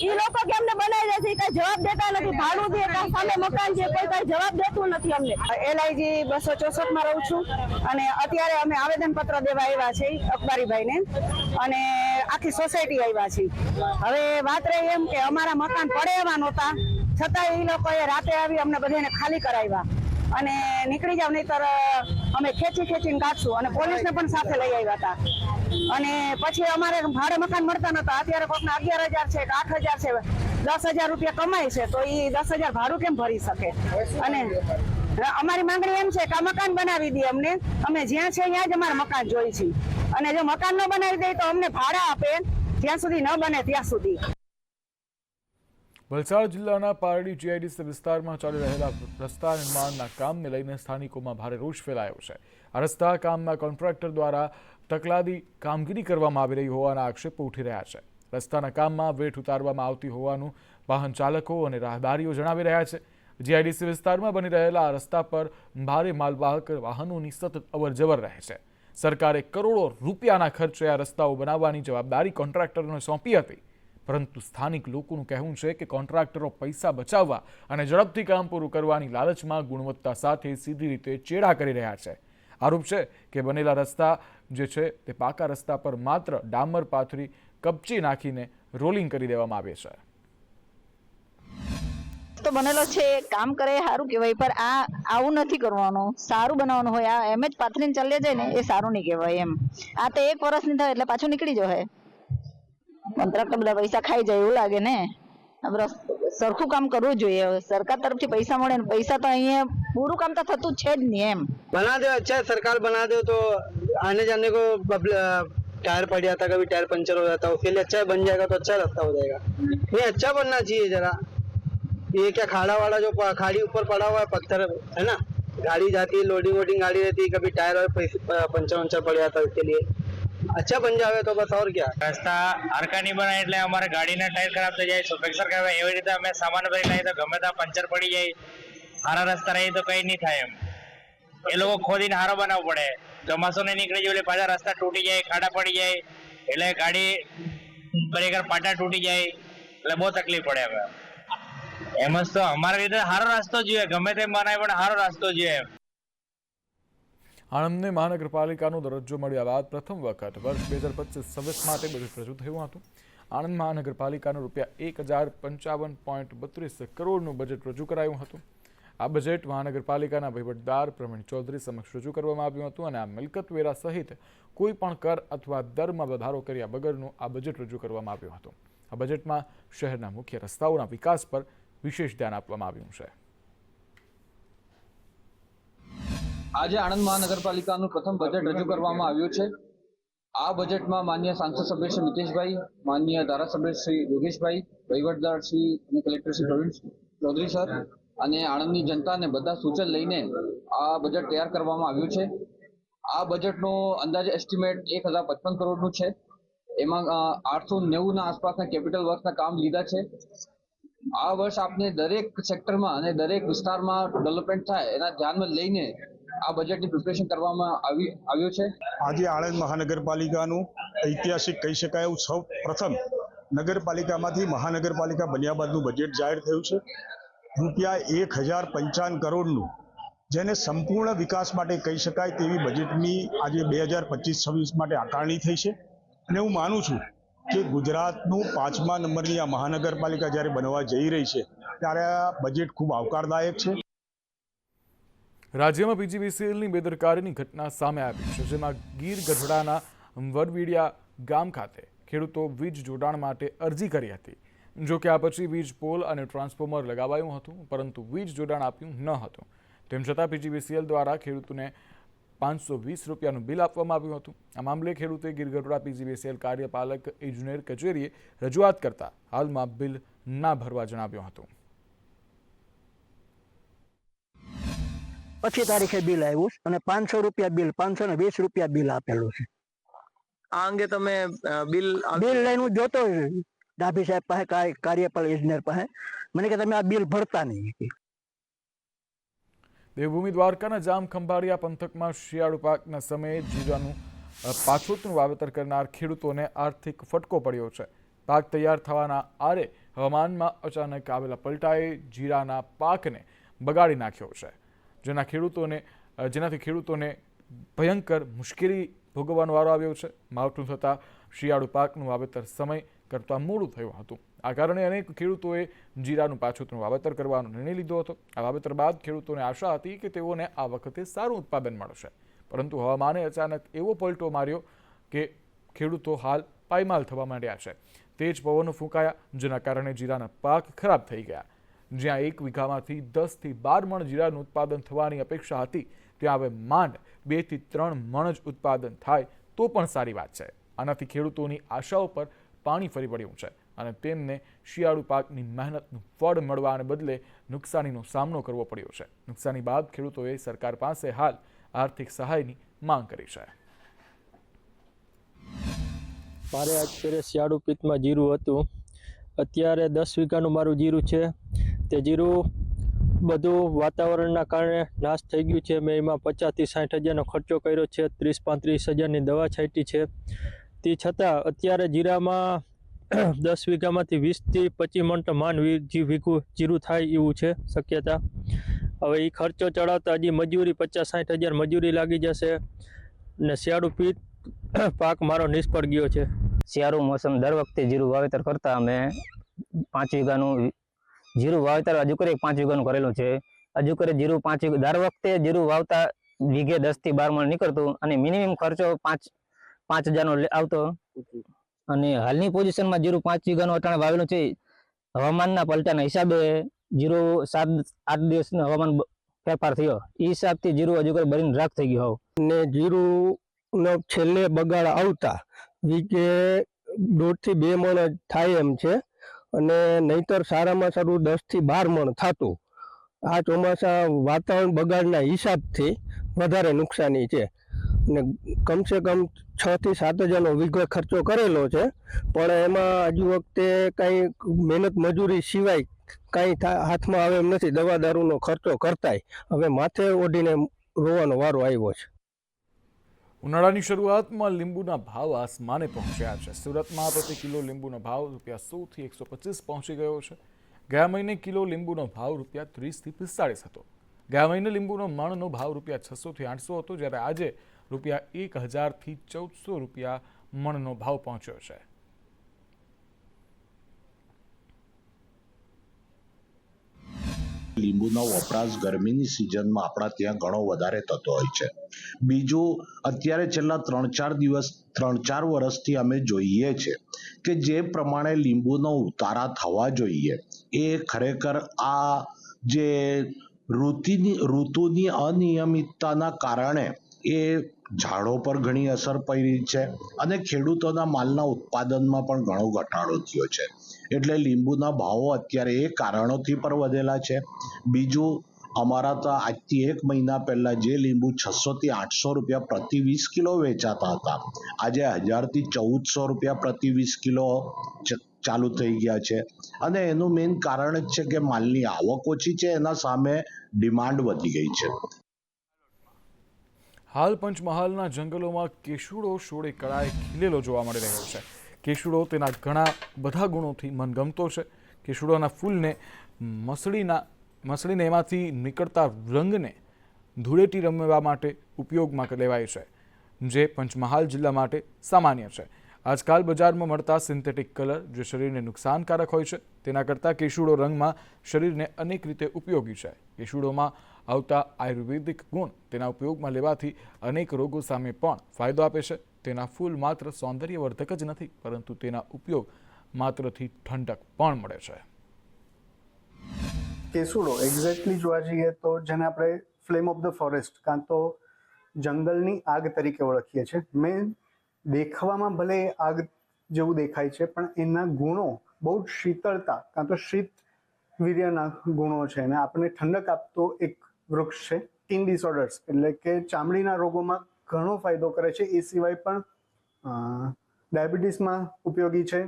એ લોકો કેમને બનાવી દે છે, કઈ જવાબ દેતા નથી. ભાડું દે સામે મકાન છે, કોઈ કઈ જવાબ દેતું નથી અમને. LIG 264માં રહું છું અને અત્યારે અમે આવેદનપત્ર દેવા આવ્યા છે અકબારીભાઈને અને આખી સોસાયટી આવ્યા છે. હવે વાત રહી એમ કે અમારા મકાન પડે એવા નહોતા, છતાં એ લોકોએ રાતે આવી અમને બધાને ખાલી કરાવ્યા અને નીકળી જાવ નહીતર અમે ખેંચીને કાઢશું અને પોલીસને પણ સાથે લઈ આવ્યા હતા. અને પછી અમારે ભાડે મકાન મળતા નહોતા. અત્યારે કોઈકના 11,000 છે કે 8,000 છે, 10,000 રૂપિયા કમાય છે, તો એ 10,000 ભાડું કેમ ભરી શકે? અને અમારી માંગણી એમ છે કે આ મકાન બનાવી દે અમને. અમે જ્યાં છે ત્યાં જ અમારે મકાન જોઈએ છે અને જો મકાન ન બનાવી દે તો અમને ભાડા આપે, જ્યાં સુધી ન બને ત્યાં સુધી. વલસાડ જિલ્લાના પારડી જીઆઈડીસી વિસ્તારમાં ચાલી રહેલા રસ્તા નિર્માણના કામને લઈને સ્થાનિકોમાં ભારે રોષ ફેલાયો છે. આ રસ્તા કામના કોન્ટ્રાક્ટર દ્વારા તકલાદી કામગીરી કરવામાં આવી રહી હોવાના આક્ષેપો ઉઠી રહ્યા છે. રસ્તાના કામમાં વેઠ ઉતારવામાં આવતી હોવાનું વાહન ચાલકો અને રાહદારીઓ જણાવી રહ્યા છે. જીઆઈડીસી વિસ્તારમાં બની રહેલા આ રસ્તા પર ભારે માલવાહક વાહનોની સતત અવરજવર રહે છે. સરકારે કરોડો રૂપિયાના ખર્ચે આ રસ્તાઓ બનાવવાની જવાબદારી કોન્ટ્રાક્ટરોને સોંપી હતી, પરંતુ સ્થાનિક લોકોનું કહેવું છે કે કોન્ટ્રાક્ટરો પૈસા બચાવવા અને ઝડપથી કામ પૂરું કરવાની લાલચમાં ગુણવત્તા સાથે સીધી રીતે ચેડા કરી રહ્યા છે. આરોપ છે કે બનેલા રસ્તા જે છે તે પાકા રસ્તા પર માત્ર ડામર પાથરી કપચી નાખીને રોલિંગ કરી દેવામાં આવે છે. તો બનેલો છે, કામ કરે સારું કહેવાય, પણ આવું નથી કરવાનું. સારું બનાવવાનું હોય. આ એમ જ પાથરીને ચાલ્યા જાય ને એ સારું નહીં કહેવાય. એમ આ તો 1 વર્ષ ની થાય એટલે પાછું નીકળી જાય. કોન્ટ્રાક્ટર બધા પૈસા ખાઈ જાય એવું લાગે ને. આપણે સરખું કામ કરવું જોઈએ. સરકાર તરફથી પૈસા મળે ને પૈસા તો અહીંયા પૂરું કામ તો થતું છે જ નહીં. એમ बना दो, अच्छा सरकार बना दो तो आने जाने को टायर पड़ जाता, कभी टायर पंचर हो जाता, उसके लिए अच्छा बन जाएगा तो अच्छा रास्ता हो जाएगा. ये अच्छा बनना चाहिए जरा. ये क्या खाड़ा वाला जो खाड़ी ऊपर पड़ा हुआ है पत्थर है ना, गाड़ी जाती है, लोडिंग वोडिंग गाड़ी रहती है, कभी टायर और पंचर वंचर पड़ जाता है. उसके लिए अच्छा बन जावे तो बस और क्या. રસ્તા હરકા નહીં બનાય એટલે અમારે ગાડીના ટાયર ખરાબ થઈ જાય, સુપેક્સર કહેવાય. એવી રીતે અમે સામાન ભરી લઈએ તો ગમે ત્યાં પંચર પડી જાય. સારા રસ્તા રહી તો કંઈ નહીં થાય. એમ એ લોકો ખોદીને સારો બનાવવો પડે. ચોમાસું નહીં નીકળી જાય એટલે પાછા રસ્તા તૂટી જાય, ખાડા પડી જાય એટલે ગાડી બરેકર પાટા તૂટી જાય એટલે બહુ તકલીફ પડે. હવે એમ જ તો અમારા રીતે સારો રસ્તો જોઈએ, ગમે તેમ બનાવે પણ સારો રસ્તો જોઈએ. આણંદને મહાનગરપાલિકાનો દરજ્જો મળ્યા બાદ પ્રથમ વખત વર્ષ 2025-26 માટે બજેટ રજૂ થયું હતું. આણંદ મહાનગરપાલિકાનું ₹1055.32 કરોડનું બજેટ રજૂ કરાયું હતું. આ બજેટ મહાનગરપાલિકાના વહીવટદાર પ્રવીણ ચૌધરી સમક્ષ રજૂ કરવામાં આવ્યું હતું અને આ મિલકત વેરા સહિત કોઈ પણ કર અથવા દરમાં વધારો કર્યા વગરનું આ બજેટ રજૂ કરવામાં આવ્યું હતું. આ બજેટમાં શહેરના મુખ્ય રસ્તાઓના વિકાસ પર વિશેષ ધ્યાન આપવામાં આવ્યું છે. આજે આણંદ મહાનગરપાલિકાનું પ્રથમ બજેટ રજૂ કરવામાં આવ્યું છે. આ બજેટમાં માન્ય સાંસદ સભ્ય શ્રી મિતેશભાઈ, માન્ય ધારાસભ્ય શ્રી યોગેશભાઈ, વહીવટદાર શ્રી અને કલેક્ટર શ્રી પ્રવીણ ચૌધરી સર અને આણંદની જનતાને બધા સૂચન લઈને આ બજેટ તૈયાર કરવામાં આવ્યું છે. આ બજેટનો અંદાજે એસ્ટિમેટ 1055 કરોડનું છે. એમાં 890ના આસપાસના કેપિટલ વર્કના કામ લીધા છે. આ વર્ષ આપને દરેક સેક્ટરમાં અને દરેક વિસ્તારમાં ડેવલપમેન્ટ થાય એના ધ્યાનમાં લઈને આ બજેટની પ્રિપેરેશન કરવામાં આવ્યું છે. આજે આણંદ મહાનગરપાલિકાનું ઐતિહાસિક કહી શકાય એવું સૌ પ્રથમ નગરપાલિકામાંથી મહાનગરપાલિકા બન્યા બાદનું બજેટ જાહેર થયું છે. ₹1055 કરોડનું, જેને સંપૂર્ણ વિકાસ માટે કહી શકાય તેવી બજેટની આજે 2025-26 માટે આકારણી થઈ છે. અને હું માનું છું કે ગુજરાતનું 5મા નંબરની આ મહાનગરપાલિકા જ્યારે બનવા જઈ રહી છે ત્યારે આ બજેટ ખૂબ આવકારદાયક છે. રાજ્યમાં પીજીવીસીએલની બેદરકારીની ઘટના સામે આવી છે, જેમાં ગીર ગઢડાના વરવીડિયા ગામ ખાતે ખેડૂતો વીજ જોડાણ માટે અરજી કરી હતી. જો કે આ પછી વીજ પોલ અને ટ્રાન્સફોર્મર લગાવાયું હતું, પરંતુ વીજ જોડાણ આપ્યું ન હતું. તેમ છતાં પીજીવીસીએલ દ્વારા ખેડૂતોને ₹520 બિલ આપવામાં આવ્યું હતું. આ મામલે ખેડૂતે ગીર ગઢડા પીજીવીસીએલ કાર્યપાલક ઇજનેર કચેરીએ રજૂઆત કરતા હાલમાં બિલ ના ભરવા જણાવ્યું હતું. પછી તારીખે બિલ આવ્યું અને ₹500 બિલ, ₹520 બિલ આપેલું છે. આ અંગે તમે બિલ લઈને હું જોતો ડાભી સાહેબ પાસે, કાર્યપાલક ઇજનેર પાસે. મને કે તમે આ બિલ ભરતા નહીં. દેવભૂમિ દ્વારકાના જામ ખંભાળિયા પંથકમાં શિયાળુ પાકના સમયે જીરાનું પાછોતનું વાવેતર કરનાર ખેડૂતોને આર્થિક ફટકો પડ્યો છે. પાક તૈયાર થવાના આરે હવામાનમાં અચાનક આવેલા પલટાએ જીરાના પાકને બગાડી નાખ્યો છે, જેનાથી ખેડૂતોને ભયંકર મુશ્કેલી ભોગવવાનો વારો આવ્યો છે. માવઠું થતાં શિયાળુ પાકનું વાવેતર સમય કરતાં મોડું થયું હતું. આ કારણે અનેક ખેડૂતોએ જીરાનું પાછોતનું વાવેતર કરવાનો નિર્ણય લીધો હતો. આ વાવેતર બાદ ખેડૂતોને આશા હતી કે તેઓને આ વખતે સારું ઉત્પાદન મળશે, પરંતુ હવામાને અચાનક એવો પલટો માર્યો કે ખેડૂતો હાલ પાયમાલ થવા માંડ્યા છે. તેજ પવનો ફૂંકાયા, જેના કારણે જીરાના પાક ખરાબ થઈ ગયા. જ્યાં 1 વીઘામાંથી 10 થી 12 મણ જીરાનું ઉત્પાદન થવાની અપેક્ષા હતી, ત્યાં હવે માંડ 2 થી 3 મણ જ ઉત્પાદન થાય તો પણ સારી વાત છે. આનાથી ખેડૂતોની આશાઓ પર પાણી ફરી પડ્યું છે અને તેમને શિયાળુ પાકની મહેનતનું ફળ મળવાને બદલે નુકસાનીનો સામનો કરવો પડ્યો છે. નુકસાની બાદ ખેડૂતોએ સરકાર પાસે હાલ આર્થિક સહાયની માંગ કરી છે. મારે અત્યારે શિયાળુ પિત્તમાં જીરું હતું. અત્યારે 10 વીઘાનું મારું જીરું છે. તે જીરું બધું વાતાવરણના કારણે નાશ થઈ ગયું છે. મેં એમાં 50,000 થી 60,000નો ખર્ચો કર્યો છે. 30-35,000ની દવા છાંટી છે. તે છતાં અત્યારે જીરામાં 10 વીઘામાંથી 20 થી 25 મણ તો માંડ જીરું થાય એવું છે શક્યતા. હવે એ ખર્ચો ચડાવતા હજી મજૂરી 50-60,000 મજૂરી લાગી જશે ને શિયાળુ પિત્ત પાક મારો નિષ્ફળ ગયો છે. શિયાળુ મોસમ દર વખતે જીરું વાવેતર કરતા અમે 5 વીઘાનું જીરું વાવેતર હજુ કરી 5 વીઘાનું કરેલું છે. હજુ કરી જીરું 5 વીઘા દર વખતે જીરું વાવતા વીઘે 10 થી 12 મણ નીકળતું અને મિનિમમ ખર્ચો 5,000નો આવતો. અને હાલની પોઝિશનમાં જીરું 5 વીઘાનું અટાણે વાવેલું છે. હવામાનના પલટાના હિસાબે જીરું 7-8 દિવસનો હવામાન ફેરફાર થયો. એ હિસાબથી જીરું હજુ કરી બળીને રાખ થઈ ગયું. ને જીરુંનો છેલ્લે બગાડ આવતા વીઘે 1.5 થી 2 મણ થાય એમ છે અને નહીતર સારામાં સારું 10 થી 12 મણ થતું. આ ચોમાસા વાતાવરણ બગાડના હિસાબથી વધારે નુકસાની છે ને કમસે કમ 6 થી 7,000નો વીઘો ખર્ચો કરેલો છે, પણ એમાં હજુ વખતે કાંઈ મહેનત મજૂરી સિવાય કાંઈ હાથમાં આવે એમ નથી. દવા દારૂનો ખર્ચો કરતાય હવે માથે ઓઢીને રોવાનો વારો આવ્યો છે. ઉનાળાની શરૂઆતમાં લીંબુના ભાવ આસમાને પહોંચ્યા છે. સુરતમાં પ્રતિ કિલો લીંબુનો ભાવ ₹100 થી 125 પહોંચી ગયો છે. ગયા મહિને કિલો લીંબુનો ભાવ ₹30 થી 45 હતો. ગયા મહિને લીંબુનો મણનો ભાવ ₹600 થી 800 હતો, જ્યારે આજે ₹1,000 થી ₹1,400 મણનો ભાવ પહોંચ્યો છે. લીંબુનો વપરાશ ગરમીની સિઝનમાં આપણા ત્યાં ઘણો વધારે થતો હોય છે. બીજું, અત્યારે છેલ્લા 3-4 વર્ષથી અમે જોઈએ છે કે જે પ્રમાણે લીંબુનો ઉતારા થવા જોઈએ એ ખરેખર આ જે ઋતુની અનિયમિતતાના કારણે એ ઝાડો પર ઘણી અસર પડી છે અને ખેડૂતોના માલના ઉત્પાદનમાં પણ ઘણો ઘટાડો થયો છે. એટલે લીંબુના ભાવો અત્યારે એ કારણોથી પણ વધેલા છે. બીજું, અમારા તો આજથી 1 મહિના પહેલા જે લીંબુ 600 થી 800 રૂપિયા પ્રતિ 20 કિલો વેચાતા હતા, આજે 1000 થી 1400 રૂપિયા પ્રતિ 20 કિલો ચાલુ થઈ ગયા છે. અને એનું મેઇન કારણ જ છે કે માલની આવક ઓછી છે, એના સામે ડિમાન્ડ વધી ગઈ છે. હાલ પંચમહાલના જંગલોમાં કેસુડો સોળે કળાએ ખીલેલો જોવા મળી રહ્યો છે. કેસુડો તેના ઘણા બધા ગુણોથી મનગમતો છે. કેસુડોના ફૂલને મસળીને એમાંથી નીકળતા રંગને ધૂળેટી રમવા માટે ઉપયોગમાં લેવાય છે, જે પંચમહાલ જિલ્લા માટે સામાન્ય છે. આજકાલ બજારમાં મળતા સિન્થેટિક કલર જે શરીરને નુકસાનકારક હોય છે, તેના કરતાં કેસુડો રંગમાં શરીરને અનેક રીતે ઉપયોગી છે. કેસુડોમાં આવતા આયુર્વેદિક ગુણ તેના ઉપયોગમાં લેવાથી અનેક રોગો સામે પણ ફાયદો આપે છે. તેના ફૂલ માત્ર સૌંદર્યવર્ધક જ નથી, પરંતુ તેના ઉપયોગ માત્રથી ઠંડક પણ મળે છે. કેસુડો એક્ઝેક્ટલી જોવા જઈએ તો જેને આપણે ફ્લેમ ઓફ ધ ફોરેસ્ટ કાં તો જંગલની આગ તરીકે ઓળખીએ છીએ. મેં દેખવામાં ભલે આગ જેવું દેખાય છે, પણ એના ગુણો બહુ જ શીતળતા કાં તો શીત વીર્યના ગુણો છે અને આપણને ઠંડક આપતો એક વૃક્ષ છે. સ્કિન ડિસઓર્ડર્સ એટલે કે ચામડીના રોગોમાં ઘણો ફાયદો કરે છે. એ સિવાય પણ ડાયાબિટીસમાં ઉપયોગી છે,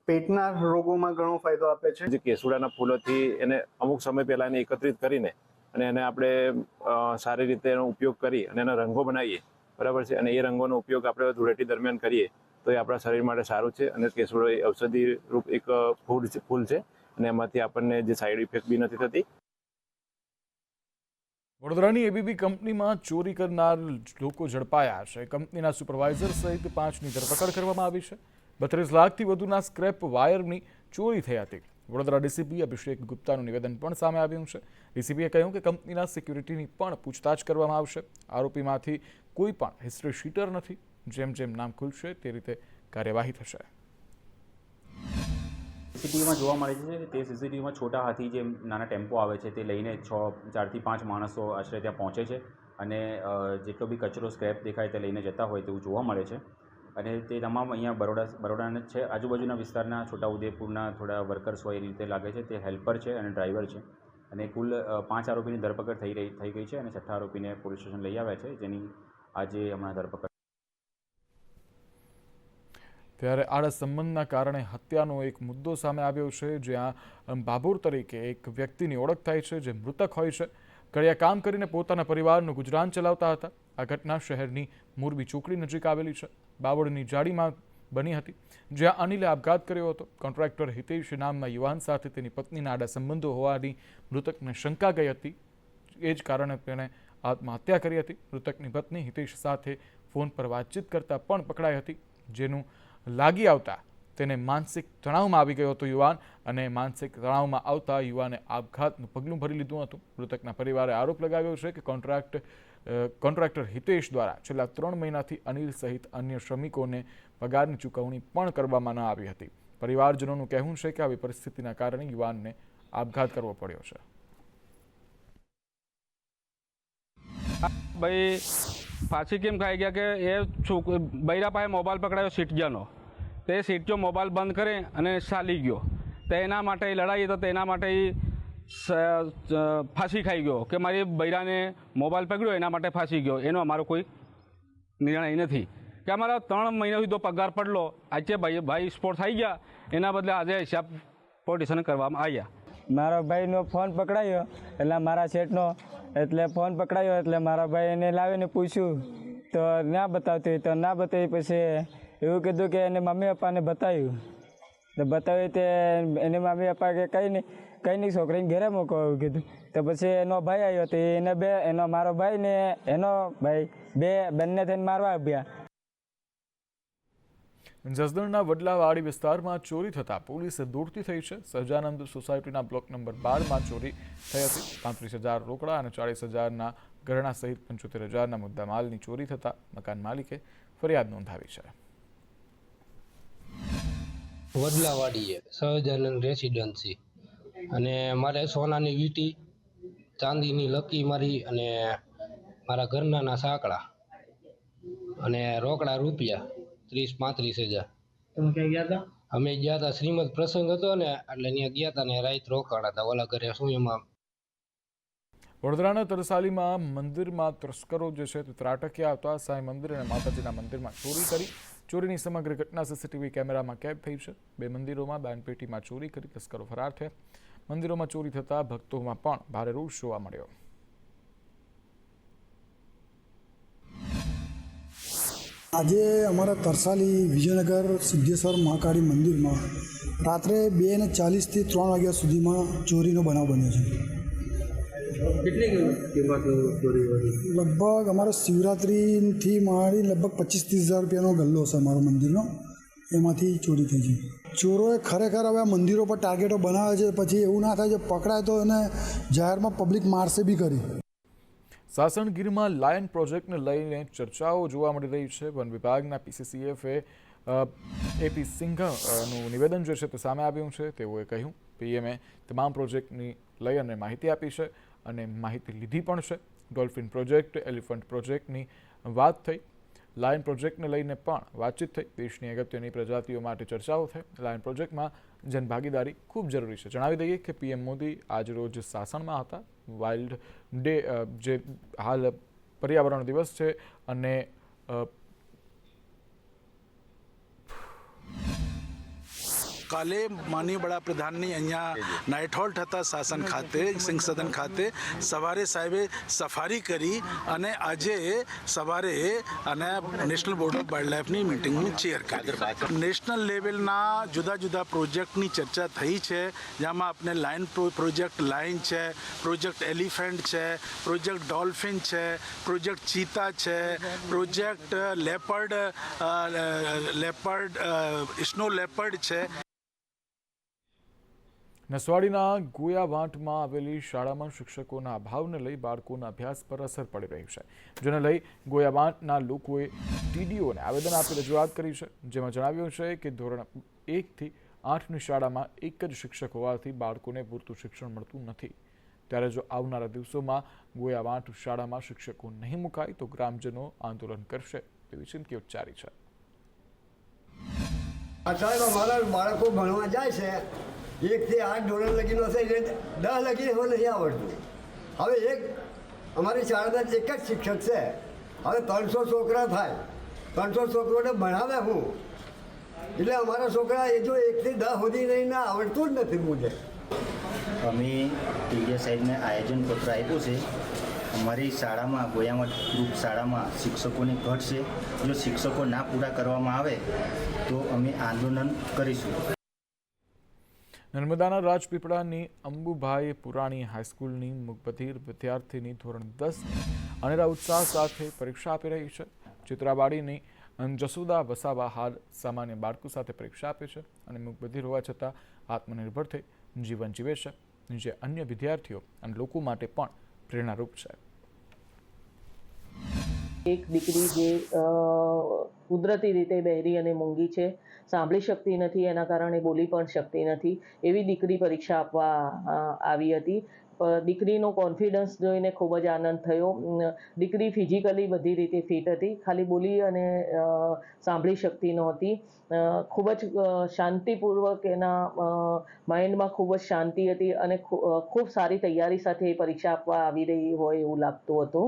પેટના રોગોમાં ઘણો ફાયદો આપે છે. જે કેસુડાના ફૂલોથી એને અમુક સમય પહેલા એને એકત્રિત કરીને અને એને આપણે સારી રીતે એનો ઉપયોગ કરી અને એના રંગો બનાવીએ, બરાબર છે, અને એ રંગોનો ઉપયોગ આપણે ધૂળેટી દરમિયાન કરીએ તો એ આપણા શરીર માટે સારું છે. અને કેસુડો એ ઔષધિ રૂપ એક ફૂલ છે અને એમાંથી આપણને જે સાઈડ ઇફેક્ટ બી નથી થતી. વડોદરાની એબીબી કંપનીમાં ચોરી કરનાર લોકો ઝડપાયા છે. કંપનીના સુપરવાઇઝર સહિત 5ની ધરપકડ કરવામાં આવી છે. 32 લાખથી વધુના સ્ક્રેપ વાયરની ચોરી થઈ હતી. વડોદરા ડીસીપી અભિષેક ગુપ્તાનું નિવેદન પણ સામે આવ્યું છે. ડીસીપીએ કહ્યું કે કંપનીના સિક્યુરિટીની પણ પૂછતાછ કરવામાં આવશે. આરોપીમાંથી કોઈ પણ હિસ્ટ્રી શીટર નથી. જેમ જેમ નામ ખુલશે તે રીતે કાર્યવાહી થશે. સીસીટીવીમાં જોવા મળે છે કે તે સીસીટીવીમાં છોટા હાથી જે નાના ટેમ્પો આવે છે તે લઈને 4 થી 5 માણસો આશરે ત્યાં પહોંચે છે અને જેટલો બી કચરો સ્ક્રેપ દેખાય તે લઈને જતા હોય તેવું જોવા મળે છે. અને તે તમામ અહીંયા બરોડાના જ છે. આજુબાજુના વિસ્તારના છોટાઉદેપુરના થોડા વર્કર્સ હોય એ રીતે લાગે છે. તે હેલ્પર છે અને ડ્રાઈવર છે. અને કુલ 5 આરોપીની ધરપકડ થઈ ગઈ છે અને 6થા આરોપીને પોલીસ સ્ટેશન લઈ આવ્યા છે, જેની આજે હમણાં ધરપકડ. ત્યારે આડા સંબંધના કારણે હત્યાનો એક મુદ્દો સામે આવ્યો છે, જ્યાં બાબુર તરીકે એક વ્યક્તિની ઓળખ થાય છે, જે મૃતક હોય છે. કડિયા કામ કરીને પોતાના પરિવારનું ગુજરાન ચલાવતા હતા. આ ઘટના શહેરની મોરબી ચોકડી નજીક આવેલી છે. બાબુરની જાડીમાં બની હતી, જ્યાં અનિલે આપઘાત કર્યો હતો. કોન્ટ્રાક્ટર હિતેશ નામના યુવાન સાથે તેની પત્નીના આડા સંબંધો હોવાની મૃતકને શંકા ગઈ હતી. એ જ કારણે તેણે આત્મહત્યા કરી હતી. મૃતકની પત્ની હિતેશ સાથે ફોન પર વાતચીત કરતા પણ પકડાઈ હતી, જેનું લાગી આવતા તેને માનસિક તણાવમાં આવી ગયો હતો યુવાન, અને માનસિક તણાવમાં આવતા યુવાને આપઘાતનું પગલું ભરી લીધું હતું. મૃતકના પરિવારે આરોપ લગાવ્યો છે કે કોન્ટ્રાક્ટર હિતેશ દ્વારા છેલ્લા 3 મહિનાથી અનિલ સહિત અન્ય શ્રમિકોને પગારની ચૂકવણી પણ કરવામાં ન આવી હતી. પરિવારજનોનું કહેવું છે કે આવી પરિસ્થિતિના કારણે યુવાનને આપઘાત કરવો પડ્યો છે. ભાઈ પાછી કેમ ખાઈ ગયા કે એ બૈરા પાસે મોબાઈલ પકડાયો સિટીજનો, તે સિટીઓ મોબાઈલ બંધ કરે અને ચાલી ગયો. તો એના માટે લડાઈ તો તેના માટે ફાંસી ખાઈ ગયો કે મારી બૈરાને મોબાઈલ પકડ્યો એના માટે ફાંસી ગયો. એનો અમારો કોઈ નિર્ણય નથી કે અમારા 3 મહિના સુધી પગાર પડલો. આજે ભાઈ સ્પોટ થઈ ગયા, એના બદલે આજે હિસાબ પોલિશન કરવામાં આવ્યા. મારા ભાઈનો ફોન પકડાયો એટલે મારા શેઠનો ફોન પકડાયો એટલે મારા ભાઈ એને લાવીને પૂછ્યું તો ના બતાવતી, તો ના બતાવી પછી એવું કીધું કે એને મમ્મી પપ્પાને બતાવ્યું. તો બતાવી તે એને મમ્મી પપ્પા કે કંઈ નહીં છોકરીને ઘરે મૂકો એવું કીધું. તો પછી એનો ભાઈ આવ્યો તો એનો મારો ભાઈ ને એનો ભાઈ બંને થઈને મારવા આવ્યા. જસદણના વડલાવાડી વિસ્તારમાં ચોરી થતાં પોલીસ દોડતી થઈ છે. સહજાનંદ સોસાયટીના બ્લોક નંબર 12માં ચોરી થઈ હતી. 35,000 રોકડા અને 40,000ના ગરણા સહિત 75,000ના મુદ્દામાલની ચોરી થતાં મકાન માલિકે ફરિયાદ નોંધાવી છે. વડલાવાડીએ સહજાનંદ રેસિડેન્સી અને મારે સોનાની વીંટી, ચાંદીની લકી મારી અને મારા ઘરનાના સાંકળા અને રોકડા રૂપિયા 30-35,000. તમે ક્યાં ગયા હતા? અમે ગયા હતા, શ્રીમદ પ્રસંગ હતો ને એટલે ત્યાં ગયા હતા ને રાત રોકાણા હતા. ઓલા ઘરે શું એમાં. વડોદરાના તરસાલીમાં મંદિરમાં તસ્કરો જે છે તે ત્રાટક્યા આવતા સાંઈ મંદિર અને માતાજીના મંદિરમાં ચોરી કરી. ચોરીની સમગ્ર ઘટના સીસીટીવી કેમેરામાં કેદ થઈ છે. 2 મંદિરોમાં દાનપેટીમાં ચોરી કરી તસ્કરો ફરાર થયા. મંદિરોમાં ચોરી થતાં ભક્તોમાં પણ ભારે રોષ જોવા મળ્યો. આજે અમારા તરસાલી વિજયનગર સિદ્ધેશ્વર મહાકાળી મંદિરમાં રાત્રે 2:40થી 3 વાગ્યા સુધીમાં ચોરીનો બનાવ બન્યો છે. કેટલી કિંમત ચોરી હતી? લગભગ અમારે શિવરાત્રિથી માંડી લગભગ 25-30 હજાર રૂપિયાનો ગલ્લો હશે અમારો મંદિરનો, એમાંથી ચોરી થઈ છે. ચોરોએ ખરેખર હવે આ મંદિરો પર ટાર્ગેટો બનાવે છે, પછી એવું ના થાય કે પકડાય તો એને જાહેરમાં પબ્લિક મારશે બી કરી. સાસણગીરમાં લાયન પ્રોજેક્ટને લઈને ચર્ચાઓ જોવા મળી રહી છે. વન વિભાગના PCCFએ AP સિંઘનું નિવેદન જે છે તે સામે આવ્યું છે. તેઓએ કહ્યું PMએ તમામ પ્રોજેક્ટની લઈ અને માહિતી આપી છે અને માહિતી લીધી પણ છે. ડોલ્ફિન પ્રોજેક્ટ, એલિફન્ટ પ્રોજેક્ટની વાત થઈ. લાયન પ્રોજેક્ટને લઈને પણ વાતચીત થઈ. દેશની અગત્યની પ્રજાતિઓ માટે ચર્ચાઓ થઈ. લાયન પ્રોજેક્ટમાં જનભાગીદારી ખૂબ જરૂરી છે. જણાવી દઈએ કે PM મોદી આજરોજ સાસણમાં હતા. વાઇલ્ડ ડે જે હાલ પર્યાવરણ દિવસ છે અને કાલે માનનીય વડાપ્રધાનની અહીંયા નાઇટ હોલ્ટ હતા સાસણ ખાતે, સિંહ સદન ખાતે. સવારે સાહેબે સફારી કરી અને આજે સવારે અને નેશનલ બોર્ડ ઓફ વાઇલ્ડ લાઈફની મિટિંગની ચેર કરી. નેશનલ લેવલના જુદા જુદા પ્રોજેક્ટની ચર્ચા થઈ છે, જેમાં આપણે લાયન પ્રોજેક્ટ લાયન છે, પ્રોજેક્ટ એલિફન્ટ છે, પ્રોજેક્ટ ડોલ્ફિન છે, પ્રોજેક્ટ ચીતા છે, પ્રોજેક્ટ લેપર્ડ સ્નો લેપર્ડ છે. નસવાડીના ગોયાવાંટમાં આવેલી શાળામાં શિક્ષકોના અભાવને લઈ બાળકોના અભ્યાસ પર અસર પડી રહી છે, જેને લઈ ગોયાવાંટના લોકોએ TDOને આવેદન આપી રજૂઆત કરી છે. જેમાં જણાવ્યું છે કે ધોરણ 1થી 8ની શાળામાં એક જ શિક્ષક હોવાથી બાળકોને પૂરતું શિક્ષણ મળતું નથી. ત્યારે જો આવનારા દિવસોમાં ગોયાવાંટ શાળામાં શિક્ષકો નહીં મુકાય તો ગ્રામજનો આંદોલન કરશે તેવી ચીમકી ઉચ્ચારી છે. અમારા બાળકો ભણવા જાય છે, 1 થી 8 ધોરણ લગીનો હશે, 10 લગી હવે નથી આવડતું. હવે અમારી શાળામાં એક જ શિક્ષક છે. હવે 300 છોકરા થાય, 300 છોકરોને ભણાવે હું, એટલે અમારા છોકરા એ જો 1 થી 10 સુધી નહીં ના આવડતું જ નથી. મુજે અમે TDO સાહેબને આયોજનપત્ર આપ્યું છે. અમારી શાળામાં ગોયાવાંટ ગ્રુપ શાળામાં શિક્ષકોની ઘટ છે. જો શિક્ષકો ના પૂરા કરવામાં આવે તો અમે આંદોલન કરીશું. નર્મદાના રાજપીપળાની અંબુભાઈ પુરાણી હાઈસ્કૂલની મૂકબધિર વિદ્યાર્થીની ધોરણ 10ની અનેરા ઉત્સાહ સાથે પરીક્ષા આપી રહી છે. ચિત્રાવાડીની જસુદા વસાવા હાલ સામાન્ય બાળકો સાથે પરીક્ષા આપે છે અને મૂકબધિર હોવા છતાં આત્મનિર્ભર થઈ જીવન જીવે છે, જે અન્ય વિદ્યાર્થીઓ અને લોકો માટે પણ પ્રેરણારૂપ છે. એક દીકરી જે કુદરતી રીતે બહેરી અને મૂંગી છે, સાંભળી શકતી નથી, એના કારણે બોલી પણ શકતી નથી, એવી દીકરી પરીક્ષા આપવા આવી હતી. દીકરીનો કોન્ફિડન્સ જોઈને ખૂબ જ આનંદ થયો. દીકરી ફિઝિકલી બધી રીતે ફિટ હતી, ખાલી બોલી અને સાંભળી શકતી નહોતી. ખૂબ જ શાંતિપૂર્વક એના માઇન્ડમાં ખૂબ જ શાંતિ હતી અને ખૂબ સારી તૈયારી સાથે પરીક્ષા આપવા આવી રહી હોય એવું લાગતું હતું.